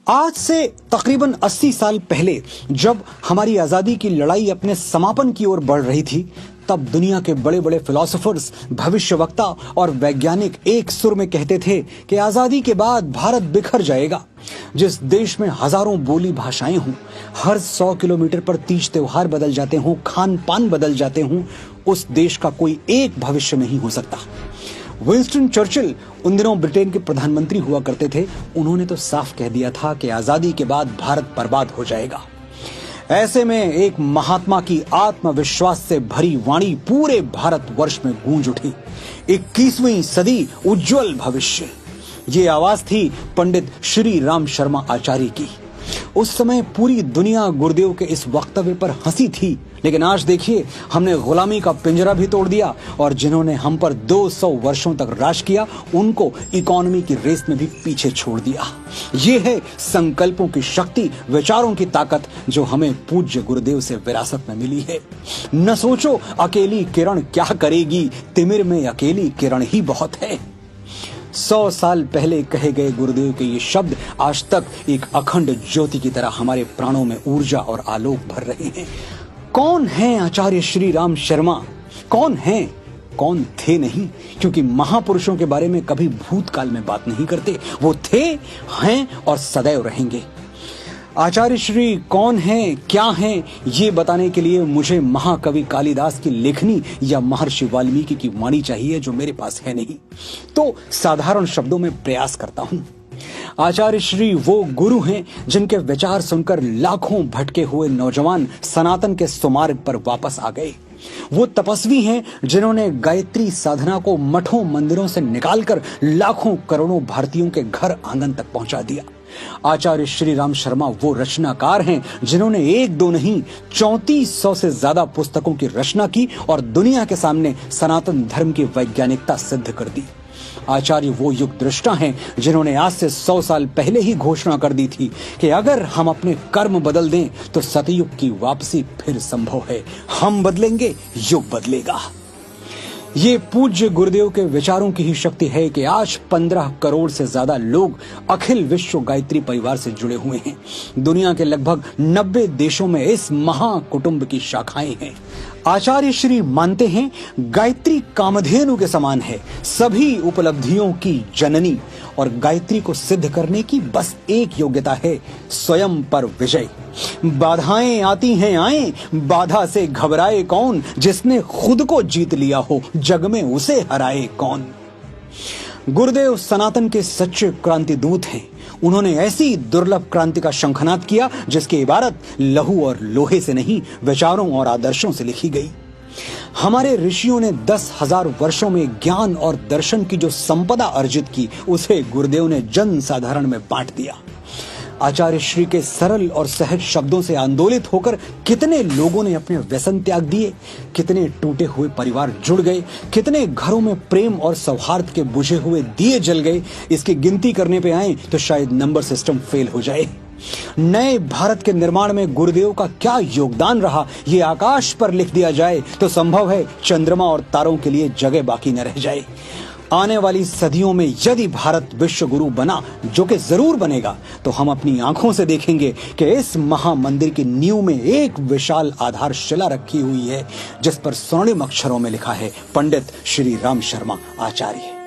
आज से तकरीबन 80 साल पहले जब हमारी आजादी की लड़ाई अपने समापन की ओर बढ़ रही थी, तब दुनिया के बड़े बड़े फिलोसोफर्स, भविष्यवक्ता और वैज्ञानिक एक सुर में कहते थे कि आजादी के बाद भारत बिखर जाएगा। जिस देश में हजारों बोली भाषाएं हों, हर 100 किलोमीटर पर तीज त्योहार बदल जाते हों, खान पान बदल जाते हों, उस देश का कोई एक भविष्य नहीं हो सकता। विंस्टन चर्चिल उन दिनों ब्रिटेन के प्रधानमंत्री हुआ करते थे। उन्होंने तो साफ कह दिया था कि आजादी के बाद भारत बर्बाद हो जाएगा। ऐसे में एक महात्मा की आत्मविश्वास से भरी वाणी पूरे भारतवर्ष में गूंज उठी। 21वीं सदी उज्जवल भविष्य, ये आवाज थी पंडित श्री राम शर्मा आचार्य की। उस समय पूरी दुनिया गुरुदेव के इस वक्तव्य पर हंसी थी, लेकिन आज देखिए, हमने गुलामी का पिंजरा भी तोड़ दिया और जिन्होंने हम पर 200 वर्षों तक राज किया, उनको इकोनॉमी की रेस में भी पीछे छोड़ दिया। ये है संकल्पों की शक्ति, विचारों की ताकत, जो हमें पूज्य गुरुदेव से विरासत में मिली है। न सोचो अकेली किरण क्या करेगी, तिमिर में अकेली किरण ही बहुत है। 100 साल पहले कहे गए गुरुदेव के ये शब्द आज तक एक अखंड ज्योति की तरह हमारे प्राणों में ऊर्जा और आलोक भर रहे हैं। कौन हैं आचार्य श्री राम शर्मा? कौन हैं? कौन थे नहीं, क्योंकि महापुरुषों के बारे में कभी भूतकाल में बात नहीं करते। वो थे, हैं और सदैव रहेंगे। आचार्य श्री कौन हैं, क्या हैं, ये बताने के लिए मुझे महाकवि कालिदास की लेखनी या महर्षि वाल्मीकि की वाणी चाहिए, जो मेरे पास है नहीं। तो साधारण शब्दों में प्रयास करता हूं। आचार्य श्री वो गुरु हैं जिनके विचार सुनकर लाखों भटके हुए नौजवान सनातन के सुमार्ग पर वापस आ गए। वो तपस्वी हैं जिन्होंने गायत्री साधना को मठों मंदिरों से निकालकर लाखों करोड़ों भारतीयों के घर आंगन तक पहुंचा दिया। आचार्य श्री राम शर्मा वो रचनाकार हैं जिन्होंने एक दो नहीं 3400 से ज्यादा पुस्तकों की रचना की और दुनिया के सामने सनातन धर्म की वैज्ञानिकता सिद्ध कर दी। आचार्य वो युग दृष्टा हैं जिन्होंने आज से 100 साल पहले ही घोषणा कर दी थी कि अगर हम अपने कर्म बदल दें तो सतयुग की वापसी फिर संभव है। हम बदलेंगे, युग बदलेगा। ये पूज्य गुरुदेव के विचारों की ही शक्ति है कि आज 15 करोड़ से ज्यादा लोग अखिल विश्व गायत्री परिवार से जुड़े हुए हैं। दुनिया के लगभग 90 देशों में इस महाकुटुंब की शाखाएं हैं। आचार्य श्री मानते हैं गायत्री कामधेनु के समान है, सभी उपलब्धियों की जननी, और गायत्री को सिद्ध करने की बस एक योग्यता है, स्वयं पर विजय। बाधाएं आती हैं आए, बाधा से घबराए कौन, जिसने खुद को जीत लिया हो जग में उसे हराए कौन। गुरुदेव सनातन के सच्चे क्रांति दूत हैं। उन्होंने ऐसी दुर्लभ क्रांति का शंखनाद किया जिसकी इबारत लहू और लोहे से नहीं, विचारों और आदर्शों से लिखी गई। हमारे ऋषियों ने 10,000 वर्षों में ज्ञान और दर्शन की जो संपदा अर्जित की, उसे गुरुदेव ने जन साधारण में बांट दिया। आचार्य श्री के सरल और सहज शब्दों से आंदोलित होकर कितने लोगों ने अपने व्यसन त्याग दिए, कितने टूटे हुए परिवार जुड़ गए, कितने घरों में प्रेम और सौहार्द के बुझे हुए दिए जल गए। इसकी गिनती करने पे आए तो शायद नंबर सिस्टम फेल हो जाए। नए भारत के निर्माण में गुरुदेव का क्या योगदान रहा, ये आकाश पर लिख दिया जाए तो संभव है चंद्रमा और तारों के लिए जगह बाकी न रह जाए। आने वाली सदियों में यदि भारत विश्व गुरु बना, जो कि जरूर बनेगा, तो हम अपनी आंखों से देखेंगे कि इस महामंदिर की नींव में एक विशाल आधारशिला रखी हुई है, जिस पर स्वर्णिम अक्षरों में लिखा है पंडित श्री राम शर्मा आचार्य।